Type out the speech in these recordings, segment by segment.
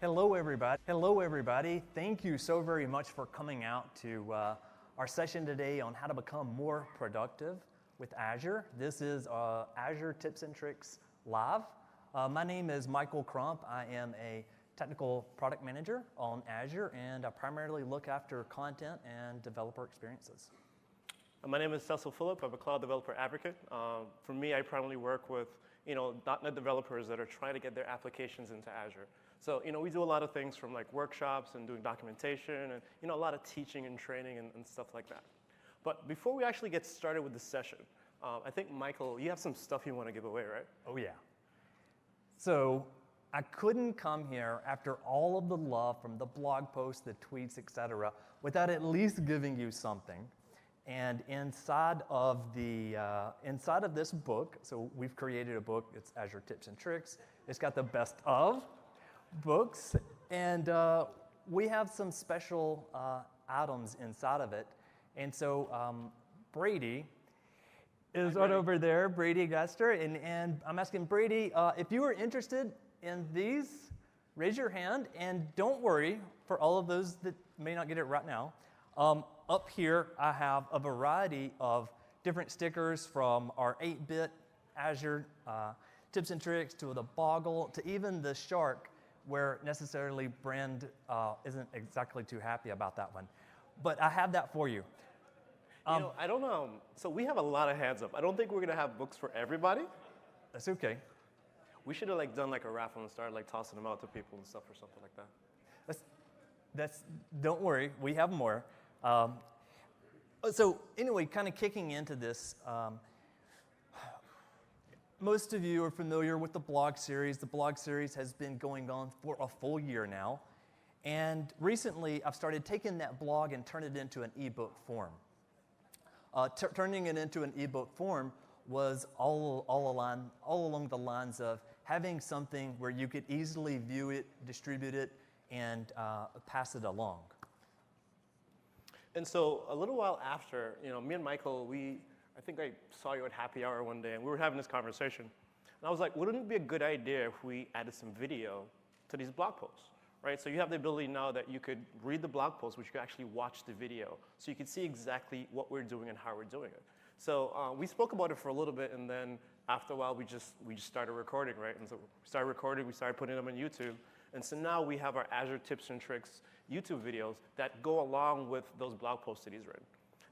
Hello, everybody. Hello, everybody. Thank you so very much for coming out to our session today on how to become more productive with Azure. This is Azure Tips and Tricks Live. My name is Michael Crump. I am a technical product manager on Azure, and I primarily look after content and developer experiences. My name is Cecil Phillip. I'm a cloud developer advocate. For me, I primarily work with .NET developers that are trying to get their applications into Azure. So we do a lot of things from like workshops and doing documentation and a lot of teaching and training and stuff like that. But before we actually get started with the session, I think, Michael, you have some stuff you want to give away, right? Oh, yeah. So I couldn't come here after all of the love from the blog posts, the tweets, etc., without at least giving you something. And inside of this book, so we've created a book. It's Azure Tips and Tricks. It's got the best of books, and we have some special items inside of it. And so Brady is right over there, Brady Guster, and I'm asking Brady, if you are interested in these, raise your hand, and don't worry, for all of those that may not get it right now, up here I have a variety of different stickers from our 8-bit Azure tips and tricks to the Boggle to even the shark, where necessarily Brand isn't exactly too happy about that one. But I have that for you. I don't know. So we have a lot of hands up. I don't think we're going to have books for everybody. That's okay. We should have done a raffle and started tossing them out to people and stuff or something like that. Don't worry, we have more. So anyway, kind of kicking into this, most of you are familiar with the blog series. The blog series has been going on for a full year now. And recently, I've started taking that blog and turning it into an ebook form. Turning it into an ebook form was all along the lines of having something where you could easily view it, distribute it, and pass it along. And so a little while after, me and Michael, I think I saw you at happy hour one day, and we were having this conversation. And I was like, wouldn't it be a good idea if we added some video to these blog posts, right? So you have the ability now that you could read the blog post, but you could actually watch the video. So you could see exactly what we're doing and how we're doing it. So we spoke about it for a little bit, and then after a while, we just started recording, right? And so we started recording, we started putting them on YouTube. And so now we have our Azure Tips and Tricks YouTube videos that go along with those blog posts that he's written.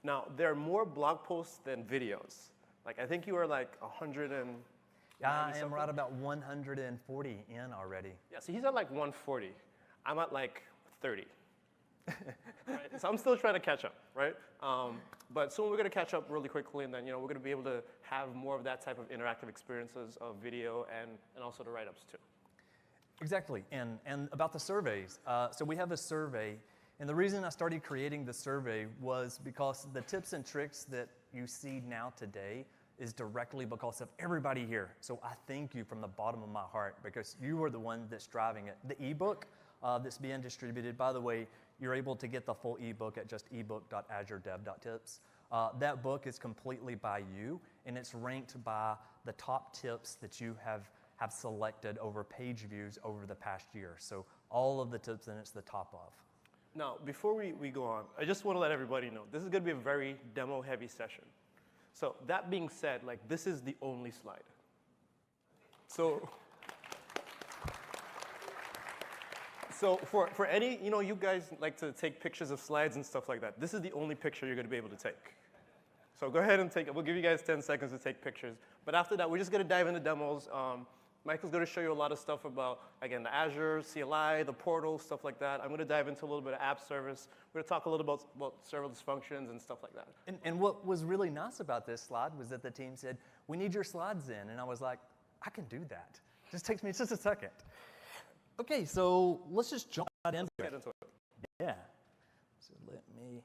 Now, there are more blog posts than videos. I think you are 100 and... Yeah, I am right about 140 in already. Yeah, so he's at 140. I'm at 30. Right? So I'm still trying to catch up, right? But soon we're going to catch up really quickly, and then we're going to be able to have more of that type of interactive experiences of video and also the write-ups too. Exactly, and about the surveys. So we have a survey, and the reason I started creating the survey was because the tips and tricks that you see now today is directly because of everybody here. So I thank you from the bottom of my heart, because you are the one that's driving it. The ebook that's being distributed, by the way, you're able to get the full ebook at just ebook.azuredev.tips. That book is completely by you, and it's ranked by the top tips that you have selected over page views over the past year. So all of the tips in it's the top of. Now, before we go on, I just want to let everybody know, this is going to be a very demo-heavy session. So that being said, this is the only slide. So for any, you guys like to take pictures of slides and stuff like that, this is the only picture you're going to be able to take. So go ahead and take it. We'll give you guys 10 seconds to take pictures. But after that, we're just going to dive into demos. Michael's going to show you a lot of stuff about, again, the Azure CLI, the portal, stuff like that. I'm going to dive into a little bit of app service. We're going to talk a little about serverless functions and stuff like that. And what was really nice about this slide was that the team said, we need your slides in. And I was like, I can do that. Just takes me just a second. OK, so let's just jump right into it. Yeah. So let me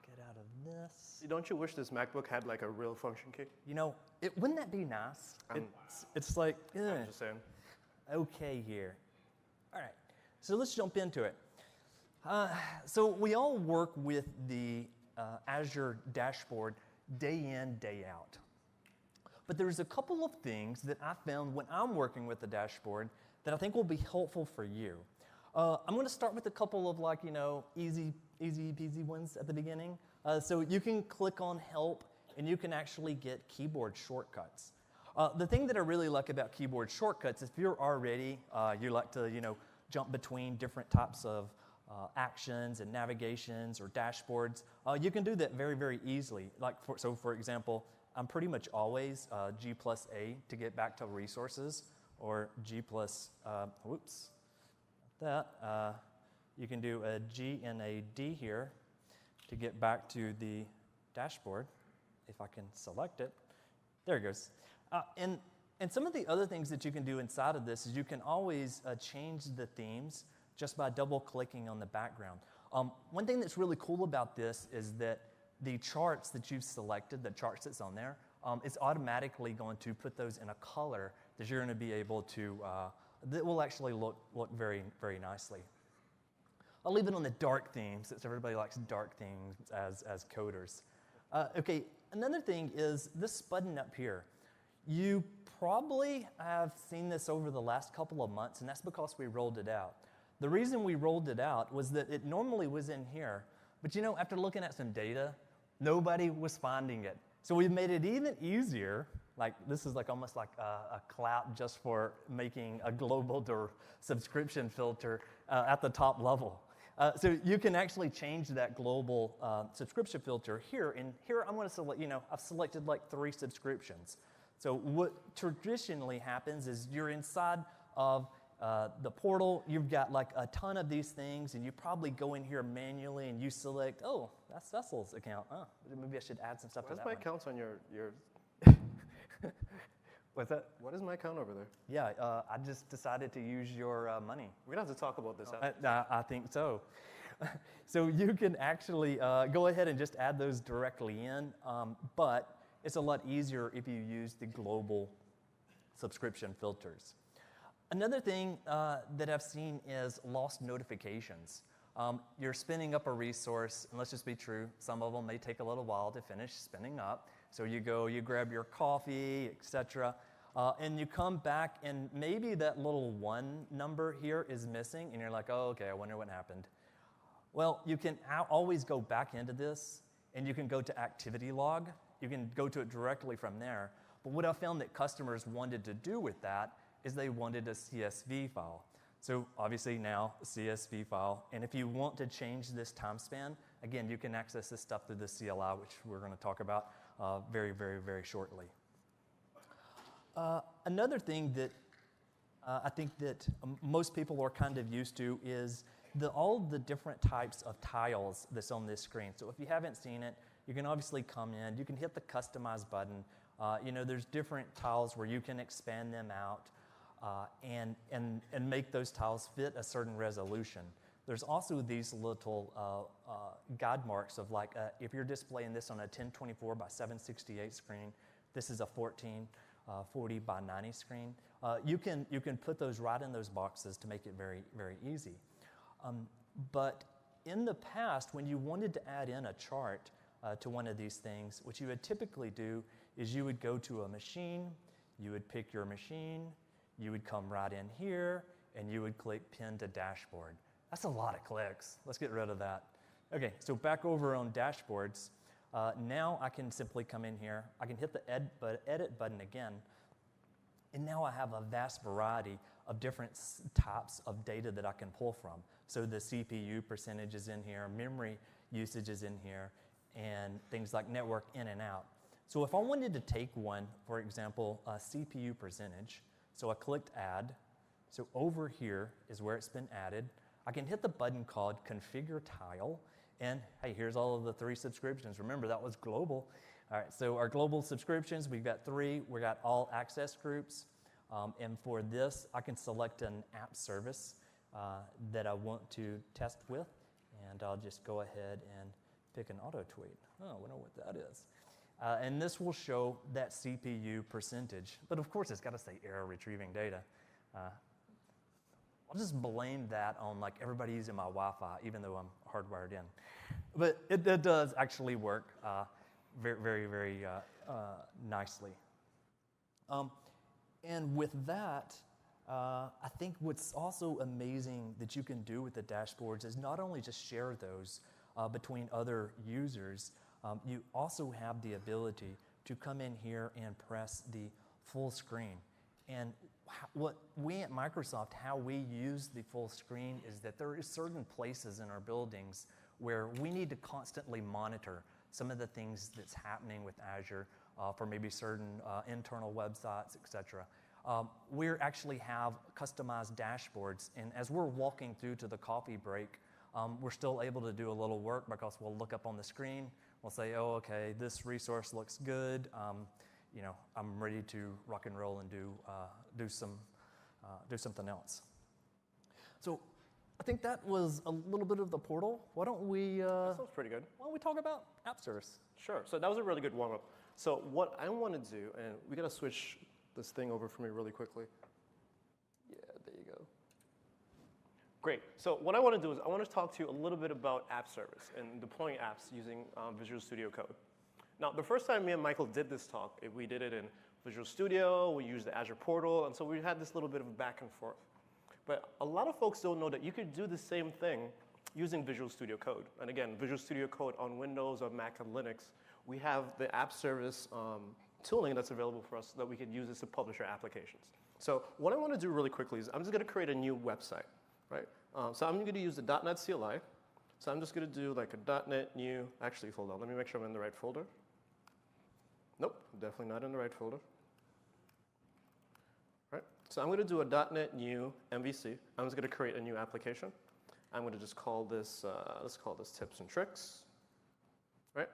get out of this. Don't you wish this MacBook had a real function key? Wouldn't that be nice? It's like, I'm just saying. OK here. All right, so let's jump into it. So we all work with the Azure dashboard day in, day out. But there's a couple of things that I found when I'm working with the dashboard that I think will be helpful for you. I'm going to start with a couple of easy peasy ones at the beginning. So you can click on Help, and you can actually get keyboard shortcuts. The thing that I really like about keyboard shortcuts, if you're already, you like to jump between different types of actions and navigations or dashboards, you can do that very, very easily. So for example, I'm pretty much always G+A to get back to resources, or G+, whoops, that. You can do a G and a D here to get back to the dashboard, if I can select it. There it goes. And some of the other things that you can do inside of this is you can always change the themes just by double-clicking on the background. One thing that's really cool about this is that the charts that you've selected, the charts that's on there, it's automatically going to put those in a color that you're going to be able to, that will actually look very, very nicely. I'll leave it on the dark theme, since everybody likes dark themes as coders. Okay, another thing is this button up here. You probably have seen this over the last couple of months, and that's because we rolled it out. The reason we rolled it out was that it normally was in here, but after looking at some data, nobody was finding it. So we've made it even easier. This is almost like a clout just for making a global subscription filter at the top level. So you can actually change that global subscription filter here. And here I'm going to select, I've selected 3 subscriptions. So what traditionally happens is you're inside of the portal, you've got a ton of these things, and you probably go in here manually and you select, oh, that's Cecil's account. Oh, maybe I should add some stuff to that. What's my account on your What's that? What is my account over there? Yeah, I just decided to use your money. We're going to have to talk about this. I think so. So you can actually go ahead and just add those directly in, but it's a lot easier if you use the global subscription filters. Another thing that I've seen is lost notifications. You're spinning up a resource, and let's just be true, some of them may take a little while to finish spinning up. So you go, you grab your coffee, etc., and you come back, and maybe that little 1 number here is missing, and you're like, oh, okay, I wonder what happened. Well, you can always go back into this, and you can go to activity log. You can go to it directly from there. But what I found that customers wanted to do with that is they wanted a CSV file. So obviously now a CSV file, and if you want to change this time span, again, you can access this stuff through the CLI, which we're going to talk about very, very, very shortly. Another thing that I think that most people are kind of used to is all the different types of tiles that's on this screen. So if you haven't seen it, you can obviously come in, you can hit the Customize button. There's different tiles where you can expand them out and make those tiles fit a certain resolution. There's also these little guide marks of if you're displaying this on a 1024 by 768 screen, this is a 1440 by 90 screen. You can put those right in those boxes to make it very, very easy. But in the past, when you wanted to add in a chart to one of these things, what you would typically do is you would go to a machine, you would pick your machine, you would come right in here, and you would click Pin to Dashboard. That's a lot of clicks. Let's get rid of that. Okay, so back over on Dashboards, now I can simply come in here. I can hit the Edit button again, and now I have a vast variety of different types of data that I can pull from. So the CPU percentage is in here, memory usage is in here, and things like network in and out. So if I wanted to take one, for example, CPU percentage, so I clicked Add. So over here is where it's been added. I can hit the button called Configure Tile, and hey, here's all of the 3 subscriptions. Remember, that was global. All right, so our global subscriptions, we've got 3. We got all access groups. And for this, I can select an app service that I want to test with, and I'll just go ahead and pick an auto tweet. Oh, I wonder what that is. And this will show that CPU percentage. But of course, it's got to say error retrieving data. I'll just blame that on everybody using my Wi-Fi, even though I'm hardwired in. But it does actually work very, very, very nicely. And with that, I think what's also amazing that you can do with the dashboards is not only just share those between other users, you also have the ability to come in here and press the full screen. And what we at Microsoft, how we use the full screen is that there are certain places in our buildings where we need to constantly monitor some of the things that's happening with Azure for maybe certain internal websites, et cetera. We actually have customized dashboards, and as we're walking through to the coffee break, we're still able to do a little work because we'll look up on the screen, we'll say, oh, okay, this resource looks good. You know, I'm ready to rock and roll and do something else. So I think that was a little bit of the portal. Why don't we? That sounds pretty good. Why don't we talk about app service? Sure. So that was a really good warm up. So what I want to do, and we got to switch this thing over for me really quickly. Yeah, there you go. Great. So what I want to do is I want to talk to you a little bit about app service and deploying apps using Visual Studio Code. Now, the first time me and Michael did this talk, we did it in Visual Studio, we used the Azure Portal, and so we had this little bit of back and forth. But a lot of folks don't know that you could do the same thing using Visual Studio Code. And again, Visual Studio Code on Windows or Mac and Linux, we have the app service tooling that's available for us so that we can use this to publish our applications. So what I want to do really quickly is I'm just going to create a new website, right? So I'm going to use the .NET CLI. So I'm just going to do like a .NET new, actually, hold on, let me make sure I'm in the right folder. Nope, definitely not in the right folder. Right? So I'm going to do a .NET new MVC. I'm just going to create a new application. I'm going to just call this, let's call this tips and tricks. Right?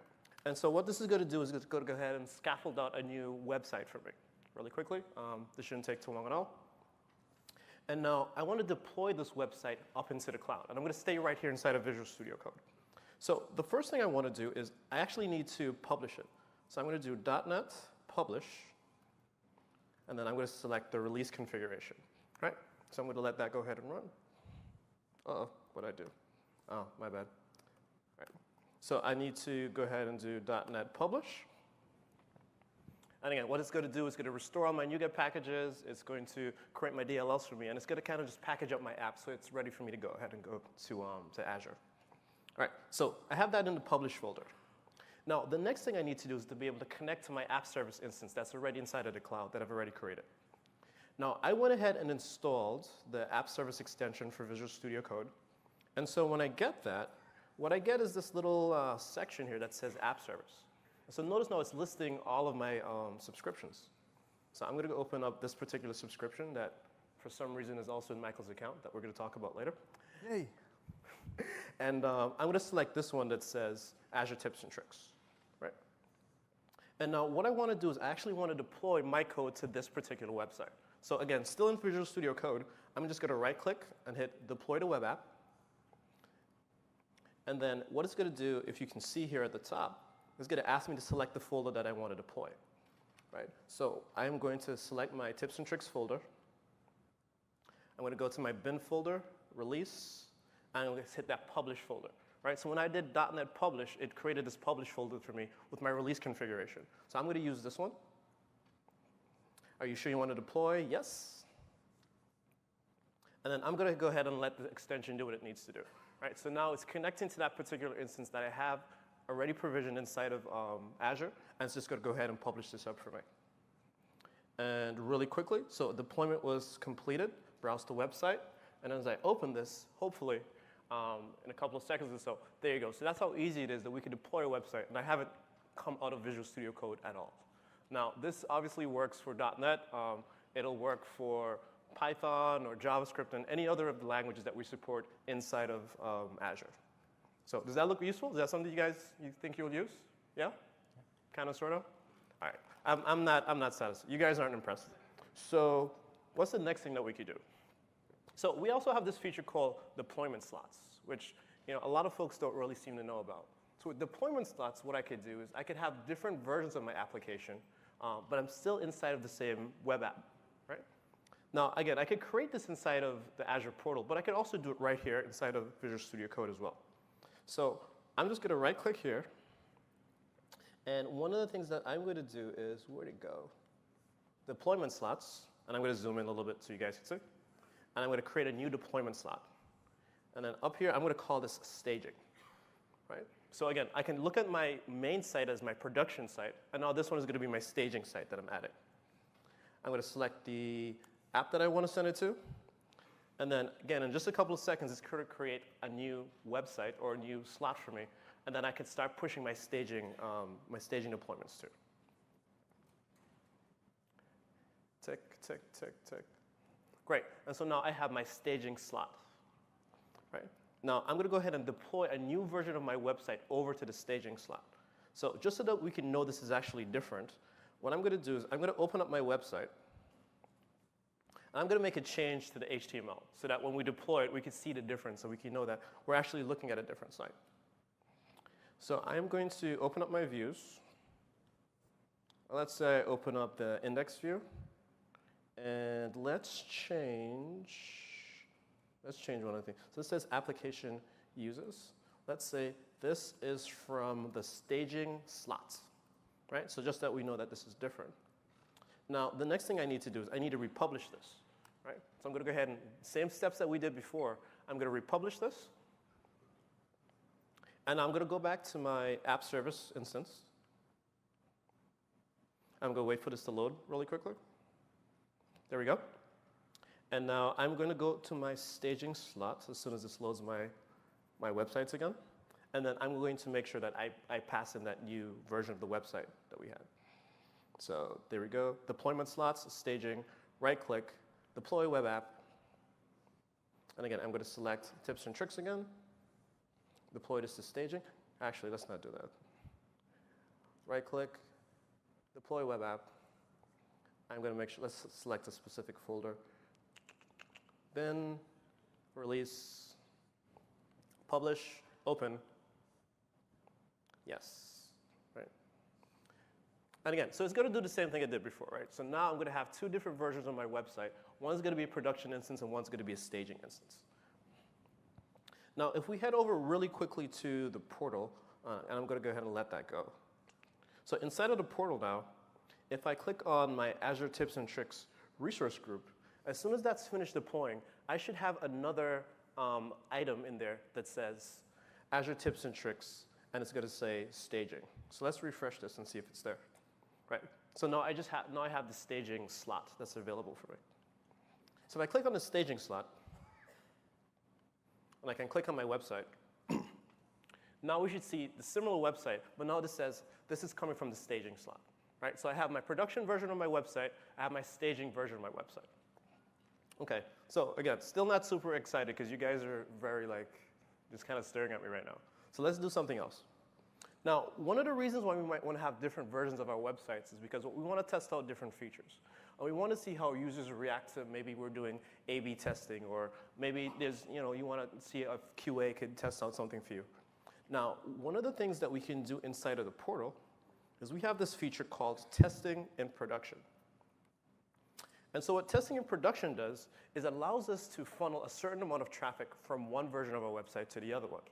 And so what this is going to do is it's going to go ahead and scaffold out a new website for me really quickly. This shouldn't take too long at all. And now I want to deploy this website up into the cloud. And I'm going to stay right here inside of Visual Studio Code. So the first thing I want to do is I actually need to publish it. So I'm going to do .NET publish, and then I'm going to select the release configuration, right? So I'm going to let that go ahead and run. Uh-oh, what'd I do? Oh, my bad. Right. So I need to go ahead and do .NET publish. And again, what it's going to do is going to restore all my NuGet packages. It's going to create my DLLs for me, and it's going to kind of just package up my app so it's ready for me to go ahead and go to Azure. All right, so I have that in the publish folder. Now, the next thing I need to do is to be able to connect to my app service instance that's already inside of the cloud that I've already created. Now, I went ahead and installed the app service extension for Visual Studio Code. And so when I get that, what I get is this little section here that says app service. So notice now it's listing all of my subscriptions. So I'm going to go open up this particular subscription that for some reason is also in Michael's account that we're going to talk about later. Yay. And I'm going to select this one that says Azure Tips and Tricks. Right? And now what I want to do is I actually want to deploy my code to this particular website. So again, still in Visual Studio Code, I'm just going to right click and hit deploy to web app. And then what it's going to do, if you can see here at the top, it's going to ask me to select the folder that I want to deploy. Right? So I'm going to select my tips and tricks folder. I'm going to go to my bin folder, release, and I'm going to hit that publish folder. Right? So when I did .NET publish, it created this publish folder for me with my release configuration. So I'm going to use this one. Are you sure you want to deploy? Yes. And then I'm going to go ahead and let the extension do what it needs to do. Right? So now it's connecting to that particular instance that I have already provisioned inside of Azure, and it's just going to go ahead and publish this up for me. And really quickly, so deployment was completed, browse the website, and as I open this, hopefully, in a couple of seconds or so, there you go. So that's how easy it is that we can deploy a website, and I haven't come out of Visual Studio Code at all. Now, this obviously works for .NET. It'll work for Python or JavaScript and any other of the languages that we support inside of Azure. So does that look useful? Is that something you think you'll use? Yeah? Kind of, sort of? All right. I'm not satisfied. You guys aren't impressed. So what's the next thing that we could do? So we also have this feature called deployment slots, which a lot of folks don't really seem to know about. So with deployment slots, what I could do is I could have different versions of my application, but I'm still inside of the same web app. Right? Now, again, I could create this inside of the Azure Portal, but I could also do it right here inside of Visual Studio Code as well. So I'm just going to right-click here. And one of the things that I'm going to do is, where'd it go? Deployment slots. And I'm going to zoom in a little bit so you guys can see. And I'm going to create a new deployment slot. And then up here, I'm going to call this staging, right? So again, I can look at my main site as my production site, and now this one is going to be my staging site that I'm adding. I'm going to select the app that I want to send it to. And then again, in just a couple of seconds, it's going to create a new website or a new slot for me. And then I can start pushing my staging deployments too. Tick, tick, tick, tick. Great. And so now I have my staging slot. Right? Now, I'm going to go ahead and deploy a new version of my website over to the staging slot. So just so that we can know this is actually different, what I'm going to do is I'm going to open up my website. And I'm going to make a change to the HTML so that when we deploy it, we can see the difference so we can know that we're actually looking at a different site. So I'm going to open up my views. Let's say I open up the index view. And let's change one other thing. So this says application uses. Let's say this is from the staging slots, right? So just that we know that this is different. Now, the next thing I need to do is I need to republish this, right? So I'm going to go ahead and same steps that we did before. I'm going to republish this. And I'm going to go back to my app service instance. I'm going to wait for this to load really quickly. There we go. And now I'm going to go to my staging slot as soon as this loads my websites again. And then I'm going to make sure that I pass in that new version of the website that we had. So there we go. Deployment slots, staging, right-click, deploy web app. And again, I'm going to select tips and tricks again. Deploy this to staging. Actually, let's not do that. Right-click, deploy web app. I'm going to make sure, let's select a specific folder. Bin, release, publish, open. Yes, right? And again, so it's going to do the same thing it did before, right? So now I'm going to have two different versions of my website. One's going to be a production instance and one's going to be a staging instance. Now, if we head over really quickly to the portal, and I'm going to go ahead and let that go. So inside of the portal now, if I click on my Azure Tips and Tricks resource group, as soon as that's finished deploying, I should have another item in there that says Azure Tips and Tricks, and it's going to say staging. So let's refresh this and see if it's there. Right. So now I have the staging slot that's available for me. So if I click on the staging slot, and I can click on my website, now we should see the similar website, but now this says this is coming from the staging slot. Right? So I have my production version of my website. I have my staging version of my website. OK, so again, still not super excited because you guys are very just kind of staring at me right now. So let's do something else. Now, one of the reasons why we might want to have different versions of our websites is because we want to test out different features. And we want to see how users react to maybe we're doing A/B testing, or maybe there's, you want to see if QA could test out something for you. Now, one of the things that we can do inside of the portal is we have this feature called testing in production. And so what testing in production does is it allows us to funnel a certain amount of traffic from one version of our website to the other one.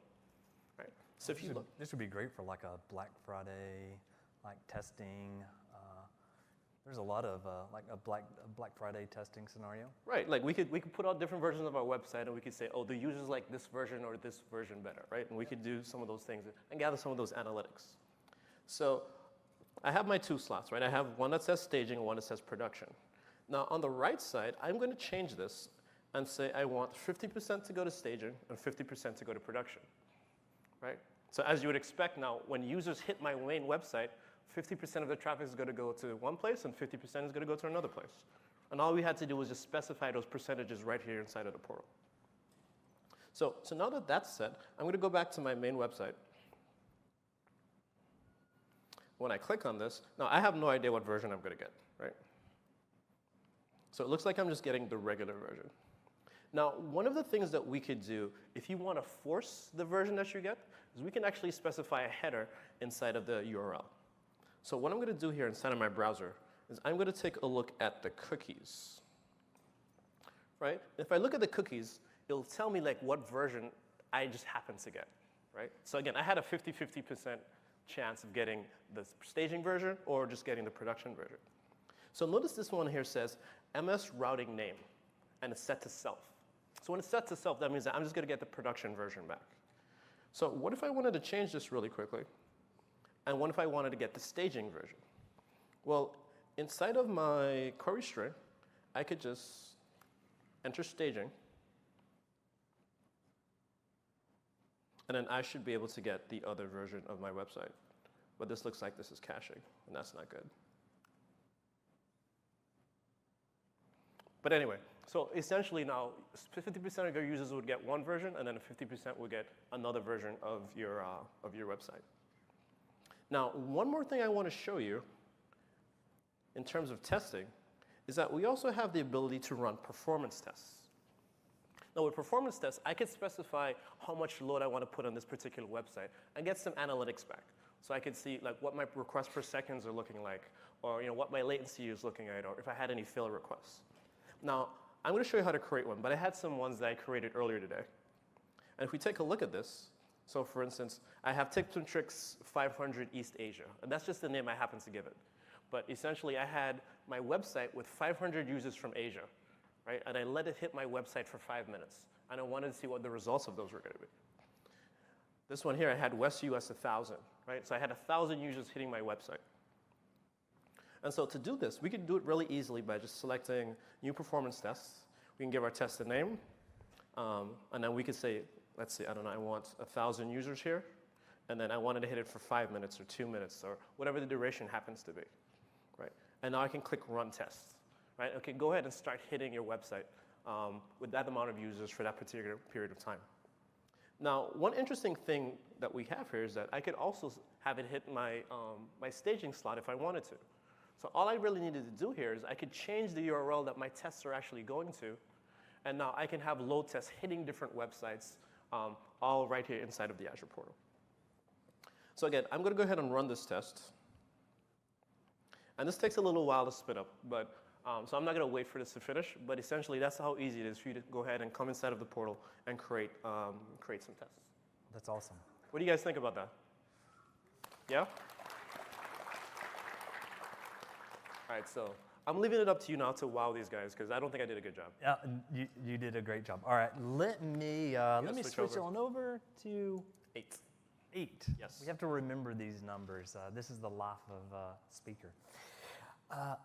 Right? So if you look, this would be great for like a Black Friday, testing. There's a lot of like a Black Friday testing scenario. Right, like we could put out different versions of our website, and we could say, oh, the users like this version or this version better, right? And we could do some of those things and gather some of those analytics. So I have my two slots, right? I have one that says staging and one that says production. Now, on the right side, I'm going to change this and say I want 50% to go to staging and 50% to go to production, right? So as you would expect now, when users hit my main website, 50% of the traffic is going to go to one place and 50% is going to go to another place. And all we had to do was just specify those percentages right here inside of the portal. So now that that's set, I'm going to go back to my main website. When I click on this, now I have no idea what version I'm going to get, right? So it looks like I'm just getting the regular version. Now, one of the things that we could do, if you want to force the version that you get, is we can actually specify a header inside of the URL. So what I'm going to do here inside of my browser is I'm going to take a look at the cookies, right? If I look at the cookies, it'll tell me what version I just happen to get, right? So again, I had a 50-50% chance of getting the staging version or just getting the production version. So notice this one here says MS routing name, and it's set to self. So when it's set to self, that means that I'm just going to get the production version back. So what if I wanted to change this really quickly? And what if I wanted to get the staging version? Well, inside of my query string, I could just enter staging. And then I should be able to get the other version of my website. But this looks like this is caching, and that's not good. But anyway, so essentially now 50% of your users would get one version, and then 50% would get another version of your website. Now, one more thing I want to show you in terms of testing is that we also have the ability to run performance tests. Now, with performance tests, I can specify how much load I want to put on this particular website and get some analytics back. So I could see like what my requests per seconds are looking like, or what my latency is looking at, or if I had any fail requests. Now, I'm going to show you how to create one, but I had some ones that I created earlier today. And if we take a look at this, so for instance, I have Tips and Tricks 500 East Asia, and that's just the name I happen to give it. But essentially, I had my website with 500 users from Asia, right? And I let it hit my website for 5 minutes, and I wanted to see what the results of those were going to be. This one here, I had West US 1,000, right? So I had 1,000 users hitting my website. And so to do this, we can do it really easily by just selecting new performance tests. We can give our test a name, and then we could say, let's see, I don't know, I want 1,000 users here, and then I wanted to hit it for 5 minutes or 2 minutes or whatever the duration happens to be, right? And now I can click Run Test, right? Okay, go ahead and start hitting your website with that amount of users for that particular period of time. Now, one interesting thing that we have here is that I could also have it hit my, my staging slot if I wanted to. So all I really needed to do here is I could change the URL that my tests are actually going to, and now I can have load tests hitting different websites all right here inside of the Azure portal. So again, I'm going to go ahead and run this test. And this takes a little while to spin up, but so I'm not going to wait for this to finish, but essentially that's how easy it is for you to go ahead and come inside of the portal and create some tests. That's awesome. What do you guys think about that? Yeah? All right, so I'm leaving it up to you now to wow these guys, because I don't think I did a good job. Yeah, you did a great job. All right, let me switch on over to 8. 8. Yes. We have to remember these numbers. This is the life of a speaker.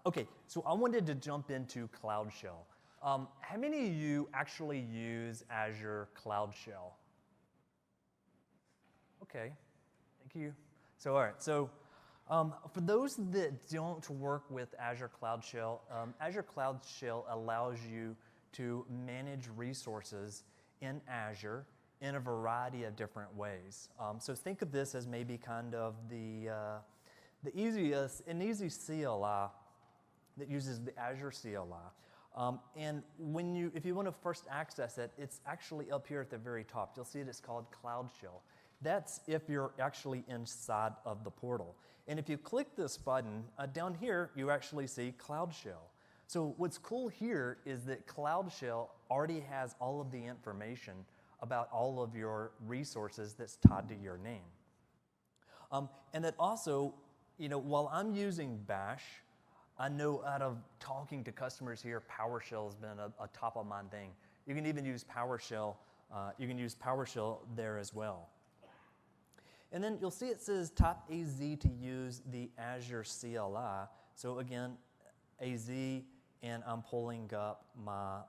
Okay, so I wanted to jump into Cloud Shell. How many of you actually use Azure Cloud Shell? Okay, thank you. So all right, so for those that don't work with Azure Cloud Shell, Azure Cloud Shell allows you to manage resources in Azure in a variety of different ways. So think of this as maybe kind of the easiest, an easy CLI that uses the Azure CLI. And if you want to first access it, it's actually up here at the very top. You'll see it's called Cloud Shell. That's if you're actually inside of the portal. And if you click this button, down here, you actually see Cloud Shell. So what's cool here is that Cloud Shell already has all of the information about all of your resources that's tied to your name. And that also, while I'm using Bash, I know out of talking to customers here, PowerShell has been a top of mind thing. You can even use PowerShell. You can use PowerShell there as well. And then you'll see it says type AZ to use the Azure CLI. So again, AZ, and I'm pulling up my,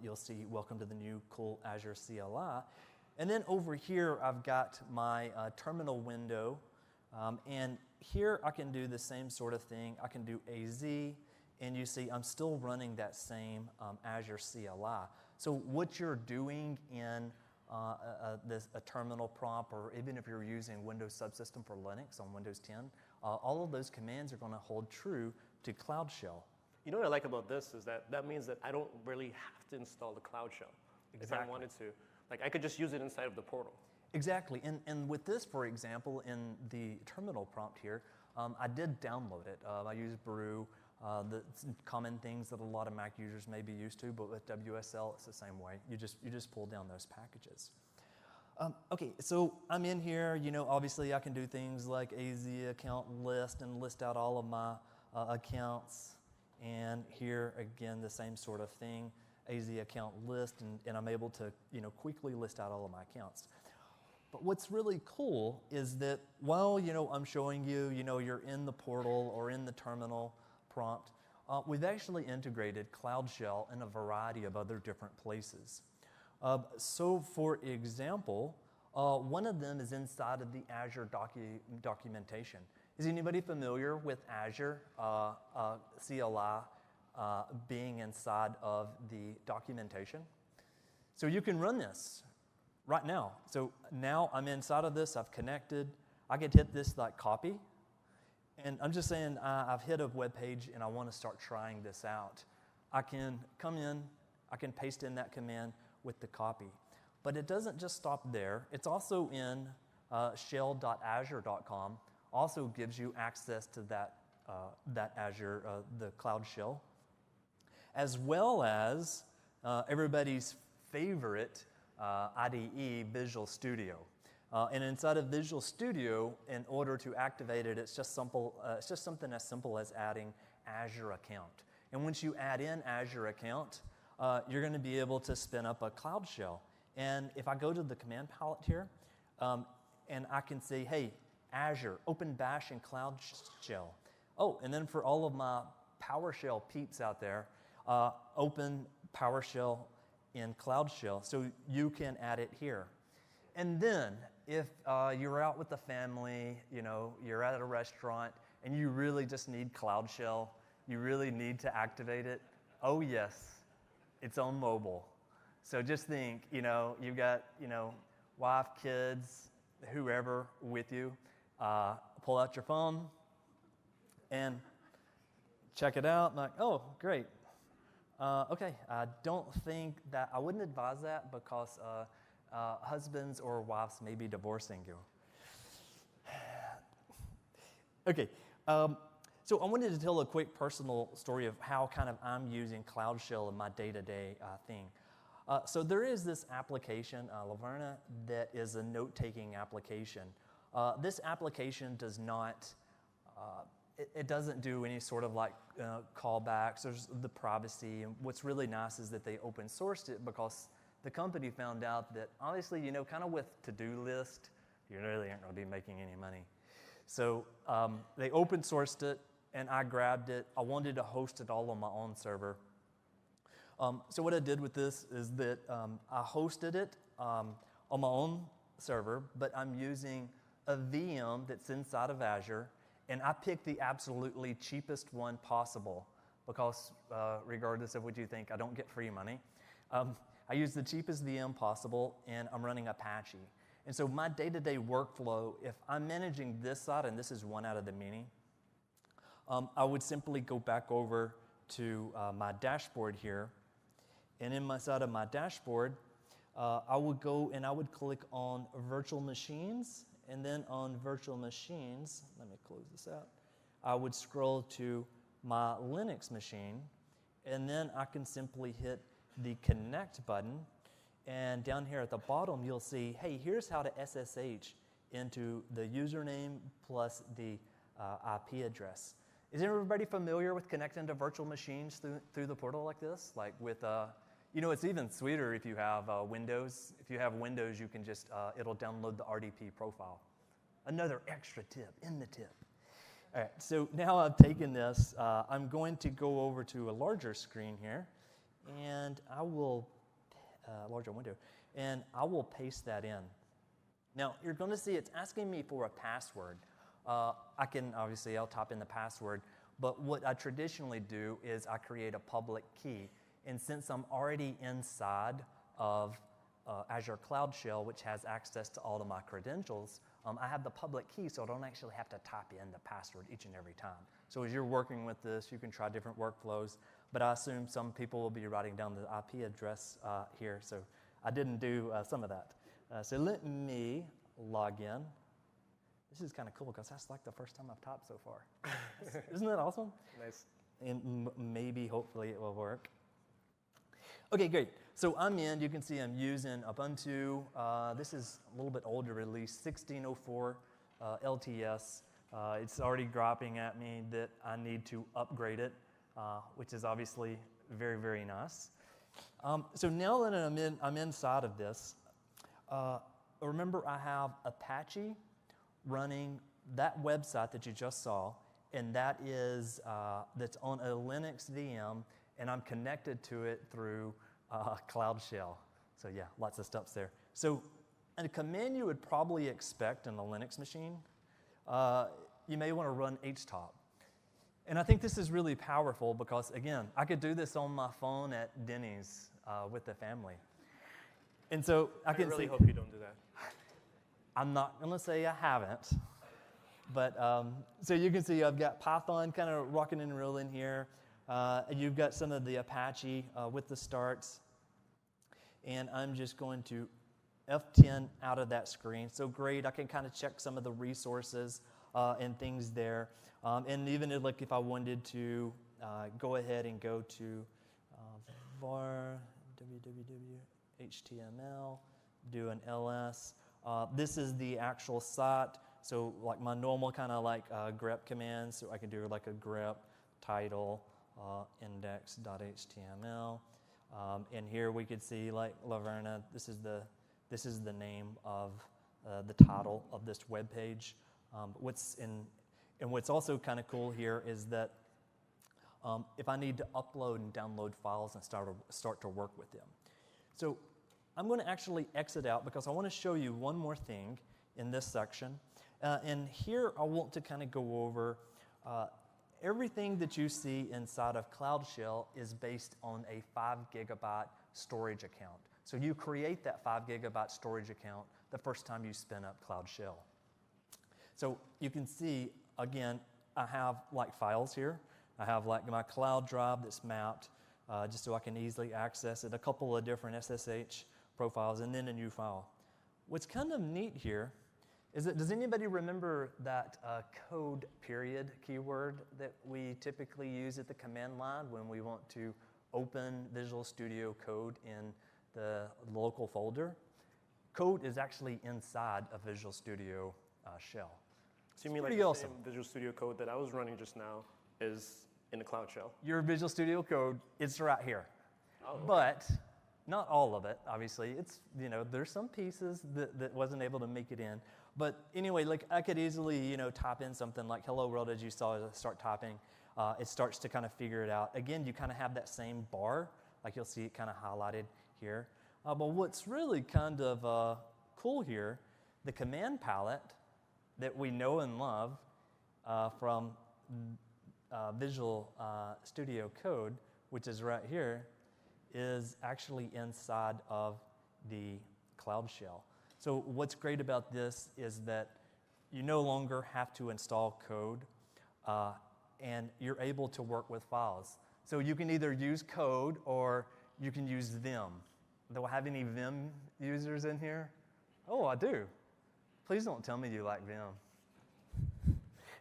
you'll see welcome to the new cool Azure CLI. And then over here, I've got my terminal window. And here I can do the same sort of thing. I can do AZ, and you see I'm still running that same Azure CLI. So what you're doing in a terminal prompt, or even if you're using Windows Subsystem for Linux on Windows 10, all of those commands are going to hold true to Cloud Shell. You know what I like about this is that means that I don't really have to install the Cloud Shell. Exactly. If I wanted to. Like, I could just use it inside of the portal. Exactly, and with this, for example, in the terminal prompt here, I did download it. I used Brew, the common things that a lot of Mac users may be used to, but with WSL, it's the same way. You just pull down those packages. Okay, so I'm in here. Obviously, I can do things like AZ account list and list out all of my accounts. And here, again, the same sort of thing, AZ account list, and I'm able to quickly list out all of my accounts. But what's really cool is that while I'm showing you, you're in the portal or in the terminal prompt, we've actually integrated Cloud Shell in a variety of other different places. So for example, one of them is inside of the Azure documentation. Is anybody familiar with Azure CLI being inside of the documentation? So you can run this right now. So now I'm inside of this, I've connected. I could hit this like copy. And I'm just saying I've hit a web page and I want to start trying this out. I can come in, I can paste in that command with the copy. But it doesn't just stop there. It's also in shell.azure.com. Also gives you access to that Azure, the Cloud Shell, as well as everybody's favorite IDE, Visual Studio. And inside of Visual Studio, in order to activate it, it's just something as simple as adding Azure account. And once you add in Azure account, you're going to be able to spin up a Cloud Shell. And if I go to the command palette here, and I can say, hey, Azure, open bash and Cloud Shell. Oh, and then for all of my PowerShell peeps out there, open PowerShell in Cloud Shell, so you can add it here. And then, if you're out with the family, you're at a restaurant, and you really just need Cloud Shell, you really need to activate it, oh yes, it's on mobile. So just think, you've got, wife, kids, whoever with you, pull out your phone and check it out, like, oh, great. Okay, I don't think that, I wouldn't advise that because husbands or wives may be divorcing you. Okay, so I wanted to tell a quick personal story of how kind of I'm using Cloud Shell in my day-to-day thing. So there is this application, Laverna, that is a note-taking application. This application does not, it doesn't do any sort of like callbacks. There's the privacy, and what's really nice is that they open sourced it because the company found out that honestly, kind of with to-do list, you really aren't going to be making any money. So they open sourced it, and I grabbed it. I wanted to host it all on my own server. So what I did with this is that I hosted it on my own server, but I'm using a VM that's inside of Azure, and I picked the absolutely cheapest one possible because regardless of what you think, I don't get free money. I use the cheapest VM possible, and I'm running Apache. And so my day-to-day workflow, if I'm managing this side, and this is one out of the many, I would simply go back over to my dashboard here, and in my side of my dashboard, I would go and I would click on virtual machines, and then on virtual machines, let me close this out, I would scroll to my Linux machine, and then I can simply hit the connect button, and down here at the bottom you'll see, hey, here's how to SSH into the username plus the IP address. Is everybody familiar with connecting to virtual machines through the portal like this? Like with, it's even sweeter if you have Windows. If you have Windows, you can just, it'll download the RDP profile. Another extra tip in the tip. All right, so now I've taken this, I'm going to go over to a larger screen here, and I will, larger window, and I will paste that in. Now, you're going to see it's asking me for a password. I'll type in the password, but what I traditionally do is I create a public key. And since I'm already inside of Azure Cloud Shell, which has access to all of my credentials, I have the public key, so I don't actually have to type in the password each and every time. So as you're working with this, you can try different workflows, but I assume some people will be writing down the IP address here, so I didn't do some of that. So let me log in. This is kind of cool because that's like the first time I've typed so far. Isn't that awesome? Nice. And maybe, hopefully, it will work. Okay, great. So I'm in. You can see I'm using Ubuntu. This is a little bit older release, 1604 LTS. It's already dropping at me that I need to upgrade it. which is obviously very, very nice. So now that I'm inside of this, remember I have Apache running that website that you just saw, and that is that's on a Linux VM, and I'm connected to it through Cloud Shell. So yeah, lots of steps there. So a command you would probably expect in a Linux machine, you may want to run htop. And I think this is really powerful because, again, I could do this on my phone at Denny's with the family. And so I can really see, hope you don't do that. I'm not going to say I haven't, but so you can see I've got Python kind of rocking and rolling here. You've got some of the Apache with the starts. And I'm just going to F10 out of that screen. So great, I can kind of check some of the resources and things there. And even if I wanted to go ahead and go to var www html, do an ls. This is the actual site. So like my normal kind of like grep commands. So I can do like a grep title index.html. And here we could see like Laverna. This is the name of the title of this web page. What's also kind of cool here is that if I need to upload and download files and start to work with them. So I'm going to actually exit out because I want to show you one more thing in this section. And here I want to kind of go over everything that you see inside of Cloud Shell is based on a 5 gigabyte storage account. So you create that 5 gigabyte storage account the first time you spin up Cloud Shell. So you can see, again, I have like files here. I have like my cloud drive that's mapped just so I can easily access it, a couple of different SSH profiles, and then a new file. What's kind of neat here is that, does anybody remember that code period keyword that we typically use at the command line when we want to open Visual Studio Code in the local folder? Code is actually inside a Visual Studio shell. So you mean like the same Visual Studio Code that I was running just now is in the Cloud Shell? Your Visual Studio Code, it's right here. Oh, okay. But not all of it, obviously. It's, there's some pieces that wasn't able to make it in. But anyway, like I could easily, type in something like hello world as you saw as I start typing. It starts to kind of figure it out. Again, you kind of have that same bar, like you'll see it kind of highlighted here. But what's really kind of cool here, the command palette that we know and love from Visual Studio Code, which is right here, is actually inside of the Cloud Shell. So what's great about this is that you no longer have to install code and you're able to work with files. So you can either use code or you can use Vim. Do I have any Vim users in here? Oh, I do. Please don't tell me you like Vim.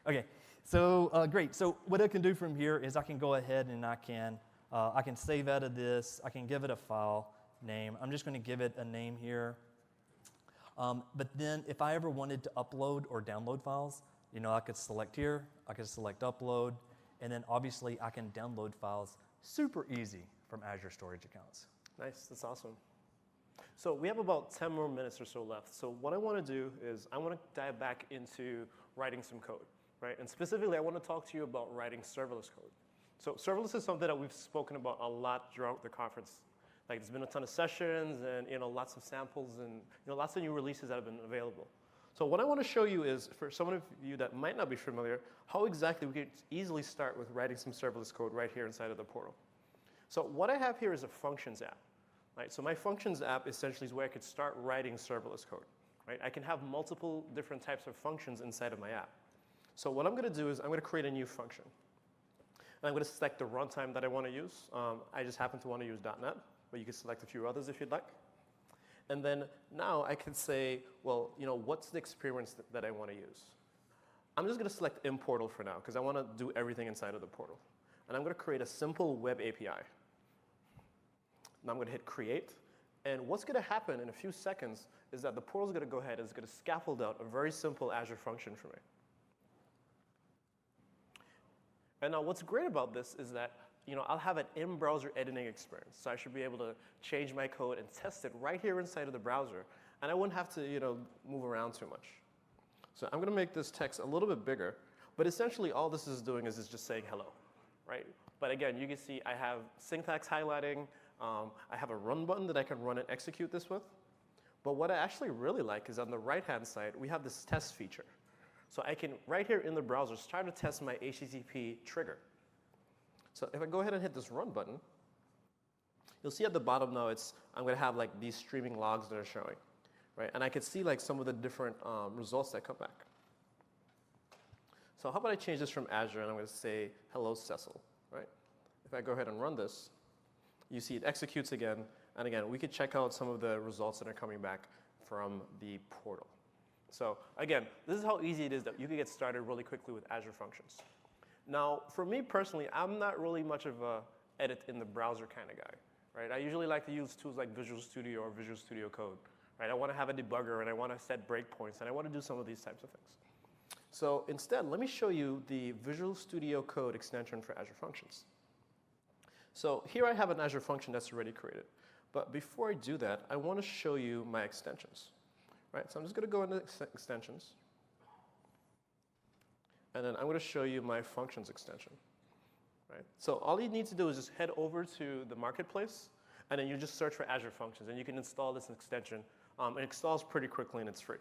Okay, so great. So what I can do from here is I can go ahead and I can save out of this. I can give it a file name. I'm just going to give it a name here. But then if I ever wanted to upload or download files, I could select here, I could select upload, and then obviously I can download files super easy from Azure storage accounts. Nice, that's awesome. So we have about 10 more minutes or so left. So what I want to do is I want to dive back into writing some code, right? And specifically, I want to talk to you about writing serverless code. So serverless is something that we've spoken about a lot throughout the conference. Like there's been a ton of sessions and lots of samples and lots of new releases that have been available. So what I want to show you is, for some of you that might not be familiar, how exactly we could easily start with writing some serverless code right here inside of the portal. So what I have here is a functions app. Right? So my functions app essentially is where I could start writing serverless code. Right? I can have multiple different types of functions inside of my app. So what I'm going to do is I'm going to create a new function. And I'm going to select the runtime that I want to use. I just happen to want to use .NET. But you can select a few others if you'd like. And then now I can say, well, what's the experience that I want to use? I'm just going to select importal for now because I want to do everything inside of the portal. And I'm going to create a simple web API. Now I'm going to hit create. And what's going to happen in a few seconds is that the portal is going to go ahead and it's going to scaffold out a very simple Azure function for me. And now what's great about this is that I'll have an in-browser editing experience. So I should be able to change my code and test it right here inside of the browser. And I wouldn't have to move around too much. So I'm going to make this text a little bit bigger. But essentially, all this is doing is just saying hello, right? But again, you can see I have syntax highlighting. I have a run button that I can run and execute this with. But what I actually really like is on the right-hand side, we have this test feature. So I can, right here in the browser, start to test my HTTP trigger. So if I go ahead and hit this run button, you'll see at the bottom now I'm going to have like these streaming logs that are showing, right? And I can see like some of the different results that come back. So how about I change this from Azure and I'm going to say hello Cecil, right? If I go ahead and run this, you see it executes again. And again, we could check out some of the results that are coming back from the portal. So again, this is how easy it is that you can get started really quickly with Azure Functions. Now, for me personally, I'm not really much of a edit in the browser kind of guy, right? I usually like to use tools like Visual Studio or Visual Studio Code, right? I want to have a debugger and I want to set breakpoints and I want to do some of these types of things. So instead, let me show you the Visual Studio Code extension for Azure Functions. So here I have an Azure function that's already created. But before I do that, I want to show you my extensions, right? So I'm just going to go into extensions. And then I'm going to show you my functions extension, right? So all you need to do is just head over to the marketplace, and then you just search for Azure Functions, and you can install this extension. It installs pretty quickly, and it's free.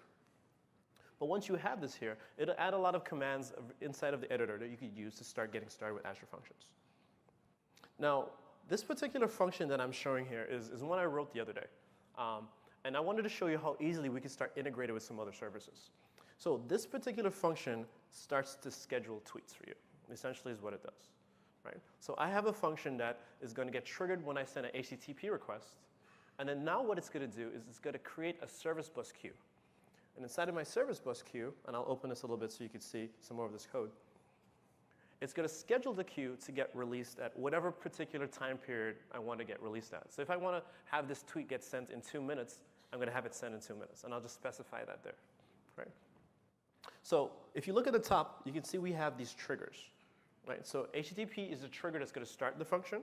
But once you have this here, it'll add a lot of commands inside of the editor that you could use to start getting started with Azure Functions. Now, this particular function that I'm showing here is one I wrote the other day. And I wanted to show you how easily we can start integrating with some other services. So this particular function starts to schedule tweets for you, essentially is what it does, right? So I have a function that is going to get triggered when I send an HTTP request. And then now what it's going to do is it's going to create a service bus queue. And inside of my service bus queue, and I'll open this a little bit so you can see some more of this code, it's going to schedule the queue to get released at whatever particular time period I want to get released at. So if I want to have this tweet get sent in 2 minutes, I'm going to have it sent in 2 minutes. And I'll just specify that there, right? So if you look at the top, you can see we have these triggers, right? So HTTP is a trigger that's going to start the function.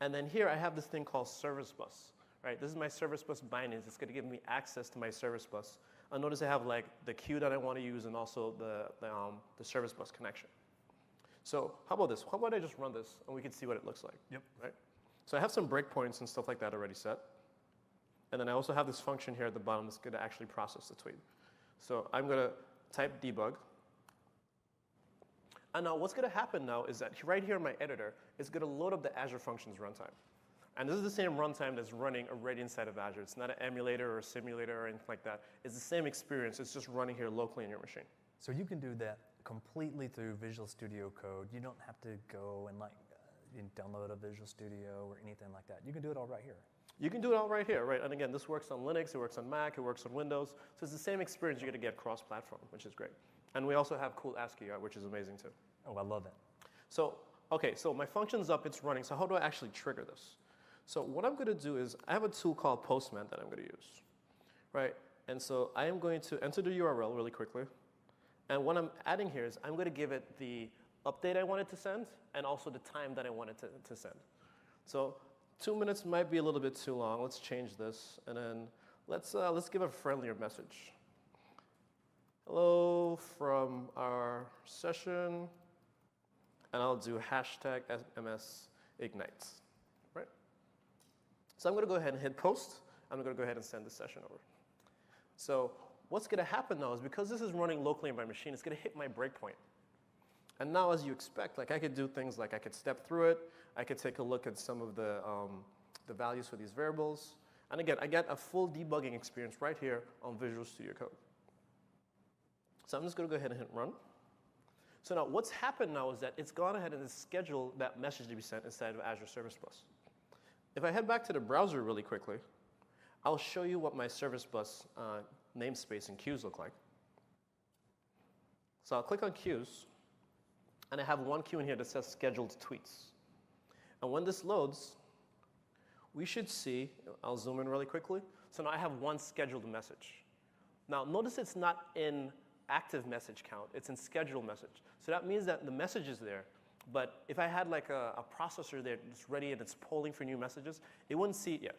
And then here I have this thing called service bus, right? This is my service bus bindings. It's going to give me access to my service bus. And notice I have like the queue that I want to use and also the service bus connection. So how about this? How about I just run this and we can see what it looks like? Yep. Right? So I have some breakpoints and stuff like that already set. And then I also have this function here at the bottom that's going to actually process the tweet. So I'm going to type debug. And now what's going to happen now is that right here in my editor, it's going to load up the Azure Functions runtime. And this is the same runtime that's running already inside of Azure. It's not an emulator or a simulator or anything like that. It's the same experience. It's just running here locally in your machine. So you can do that completely through Visual Studio Code. You don't have to go and download a Visual Studio or anything like that. You can do it all right here. You can do it all right here, right? And again, this works on Linux, it works on Mac, it works on Windows. So it's the same experience you're going to get cross-platform, which is great. And we also have cool ASCII art, which is amazing too. Oh, I love it. So, okay, so my function's up, it's running. So how do I actually trigger this? So what I'm going to do is I have a tool called Postman that I'm going to use, right? And so I am going to enter the URL really quickly. And what I'm adding here is I'm going to give it the update I wanted to send and also the time that I wanted to send. So 2 minutes might be a little bit too long. Let's change this. And then let's give a friendlier message. Hello from our session. And I'll do hashtag MSIgnites, right? So I'm going to go ahead and hit post. I'm going to go ahead and send this session over. So what's going to happen now is because this is running locally in my machine, it's going to hit my breakpoint. And now, as you expect, like I could do things like I could step through it. I could take a look at some of the values for these variables. And again, I get a full debugging experience right here on Visual Studio Code. So I'm just going to go ahead and hit run. So now what's happened now is that it's gone ahead and scheduled that message to be sent inside of Azure Service Bus. If I head back to the browser really quickly, I'll show you what my Service Bus namespace and queues look like. So I'll click on queues. And I have one queue in here that says scheduled tweets. And when this loads, we should see, I'll zoom in really quickly. So now I have one scheduled message. Now notice it's not in active message count, it's in scheduled message. So that means that the message is there, But if I had like a processor there that's ready and it's polling for new messages, it wouldn't see it yet.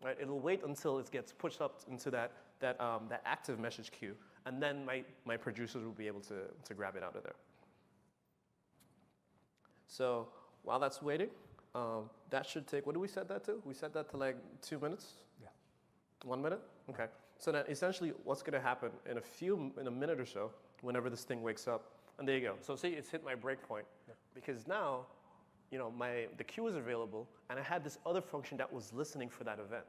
Right? It'll wait until it gets pushed up into that active message queue, and then my producers will be able to grab it out of there. So while that's waiting, that should take, what did we set that to? We set that to like 2 minutes? Yeah. 1 minute? Okay. So then essentially what's going to happen in a minute or so, whenever this thing wakes up, and there you go. So see, it's hit my breakpoint. Yep. Because now, you know, the queue is available, and I had this other function that was listening for that event.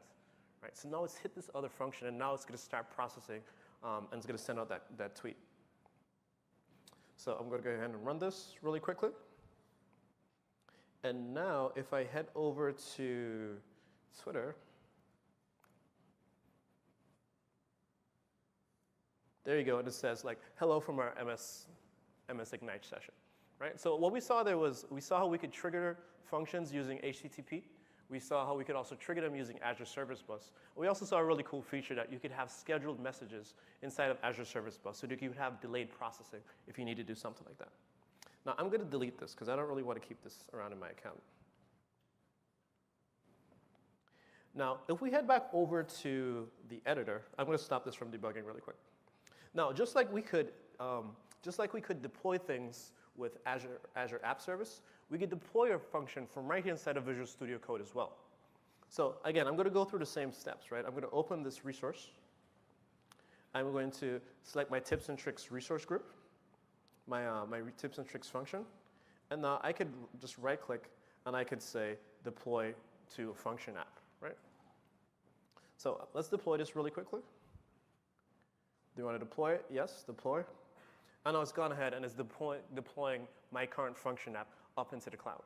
Right? So now it's hit this other function, and now it's going to start processing, and it's going to send out that tweet. So I'm going to go ahead and run this really quickly. And now if I head over to Twitter, there you go, and it says like, hello from our MS Ignite session, right? So what we saw there was, we saw how we could trigger functions using HTTP. We saw how we could also trigger them using Azure Service Bus. We also saw a really cool feature that you could have scheduled messages inside of Azure Service Bus, so that you would have delayed processing if you need to do something like that. Now I'm going to delete this because I don't really want to keep this around in my account. Now, if we head back over to the editor, I'm going to stop this from debugging really quick. Now, just like we could deploy things with Azure App Service, we could deploy a function from right here inside of Visual Studio Code as well. So again, I'm going to go through the same steps, right? I'm going to open this resource. I'm going to select my tips and tricks resource group, my tips and tricks function, and now I could just right-click and I could say deploy to a function app, right? So let's deploy this really quickly. Do you want to deploy it? Yes, deploy. And now it's gone ahead and it's deploying my current function app up into the cloud.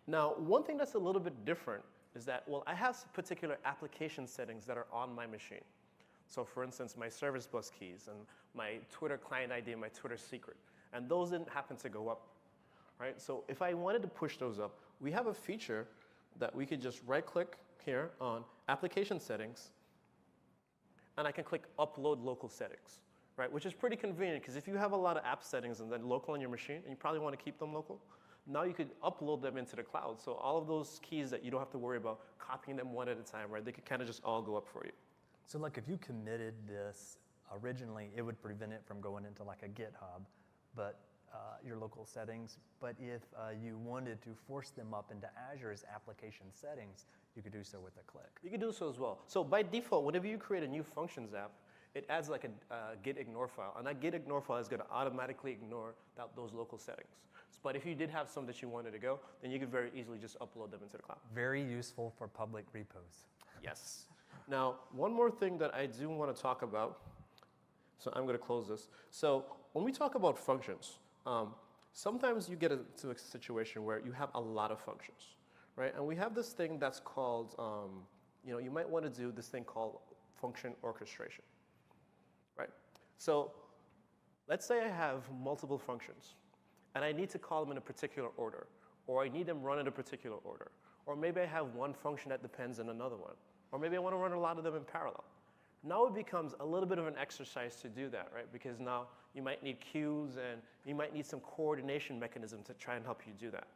Now, one thing that's a little bit different is that, well, I have particular application settings that are on my machine. So for instance, my service bus keys and my Twitter client ID and my Twitter secret. And those didn't happen to go up, right? So if I wanted to push those up, we have a feature that we could just right-click here on application settings, and I can click upload local settings, right? Which is pretty convenient, because if you have a lot of app settings and then local on your machine, and you probably want to keep them local, now you could upload them into the cloud. So all of those keys that you don't have to worry about copying them one at a time, right? They could kind of just all go up for you. So like if you committed this originally, it would prevent it from going into like a GitHub, but your local settings. But if you wanted to force them up into Azure's application settings, you could do so with a click. You can do so as well. So by default, whenever you create a new functions app, it adds like a git ignore file. And that git ignore file is going to automatically ignore those local settings. But if you did have some that you wanted to go, then you could very easily just upload them into the cloud. Very useful for public repos. Yes. Now, one more thing that I do want to talk about, so I'm going to close this. So when we talk about functions, sometimes you get into a situation where you have a lot of functions, right? And we have this thing that's called, you might want to do this thing called function orchestration, right? So let's say I have multiple functions, and I need to call them in a particular order, or I need them run in a particular order, or maybe I have one function that depends on another one, or maybe I want to run a lot of them in parallel. Now it becomes a little bit of an exercise to do that, right? Because now you might need queues and you might need some coordination mechanism to try and help you do that.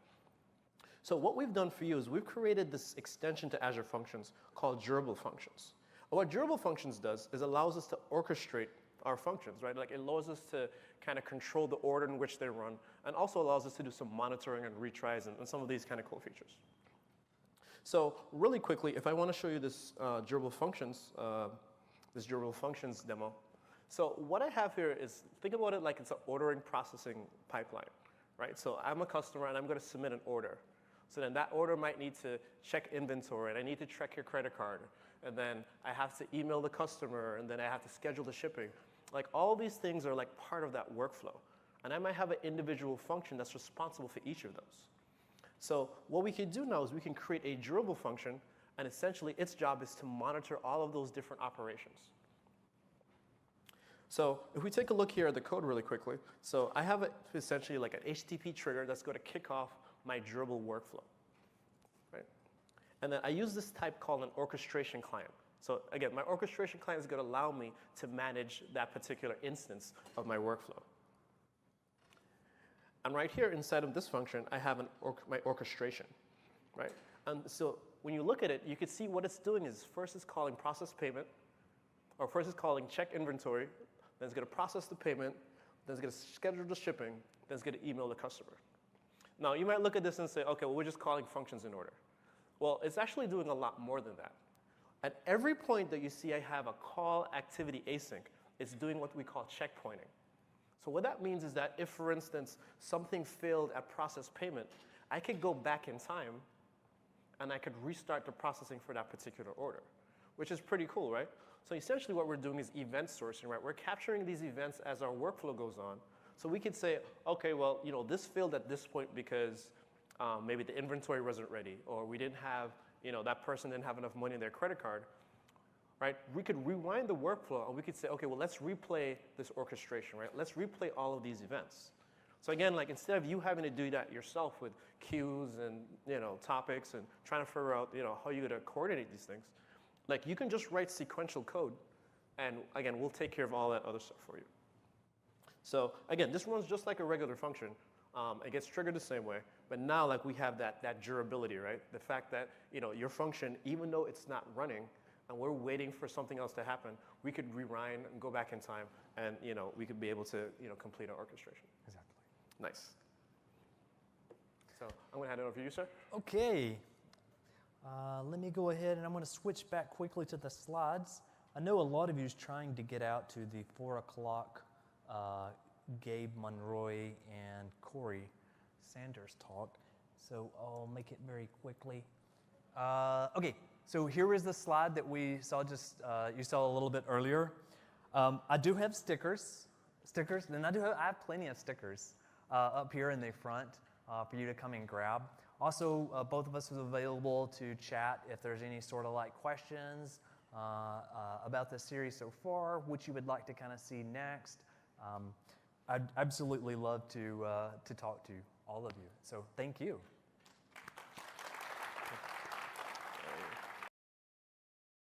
So what we've done for you is we've created this extension to Azure Functions called Durable Functions. And what Durable Functions does is allows us to orchestrate our functions, right? Like it allows us to kind of control the order in which they run, and also allows us to do some monitoring and retries and some of these kind of cool features. So really quickly, if I want to show you this Durable Functions demo. So what I have here is, think about it like it's an ordering processing pipeline, right? So I'm a customer and I'm going to submit an order. So then that order might need to check inventory, and I need to check your credit card, and then I have to email the customer, and then I have to schedule the shipping. Like all these things are like part of that workflow. And I might have an individual function that's responsible for each of those. So what we can do now is we can create a durable function, and essentially its job is to monitor all of those different operations. So if we take a look here at the code really quickly, so I have essentially like an HTTP trigger that's going to kick off my durable workflow, right? And then I use this type called an orchestration client. So again, my orchestration client is going to allow me to manage that particular instance of my workflow. And right here inside of this function, I have my orchestration, right? And so when you look at it, you can see what it's doing is first it's calling process payment, or first it's calling check inventory, then it's going to process the payment, then it's going to schedule the shipping, then it's going to email the customer. Now, you might look at this and say, okay, well, we're just calling functions in order. Well, it's actually doing a lot more than that. At every point that you see I have a call activity async, it's doing what we call checkpointing. So what that means is that if, for instance, something failed at process payment, I could go back in time and I could restart the processing for that particular order, which is pretty cool, right? So essentially what we're doing is event sourcing, right? We're capturing these events as our workflow goes on. So we could say, okay, well, this failed at this point because maybe the inventory wasn't ready, or we didn't have, that person didn't have enough money in their credit card, right? We could rewind the workflow and we could say, okay, well, let's replay this orchestration, right? Let's replay all of these events. So again, like instead of you having to do that yourself with queues and topics and trying to figure out how you're going to coordinate these things, like you can just write sequential code, and again, we'll take care of all that other stuff for you. So again, this runs just like a regular function. It gets triggered the same way, but now like we have that durability, right? The fact that your function, even though it's not running, and we're waiting for something else to happen, we could rewind and go back in time, and we could be able to complete our orchestration. Exactly. Nice. So I'm going to hand it over to you, sir. Okay. Let me go ahead and I'm going to switch back quickly to the slides. I know a lot of you is trying to get out to the 4 o'clock Gabe Monroy and Corey Sanders talk, so I'll make it very quickly. Okay, so here is the slide that we saw you saw a little bit earlier. I do have stickers, and I have plenty of stickers up here in the front for you to come and grab. Also, both of us are available to chat if there's any sort of like questions about the series so far, which you would like to kind of see next. I'd absolutely love to talk to all of you. So thank you.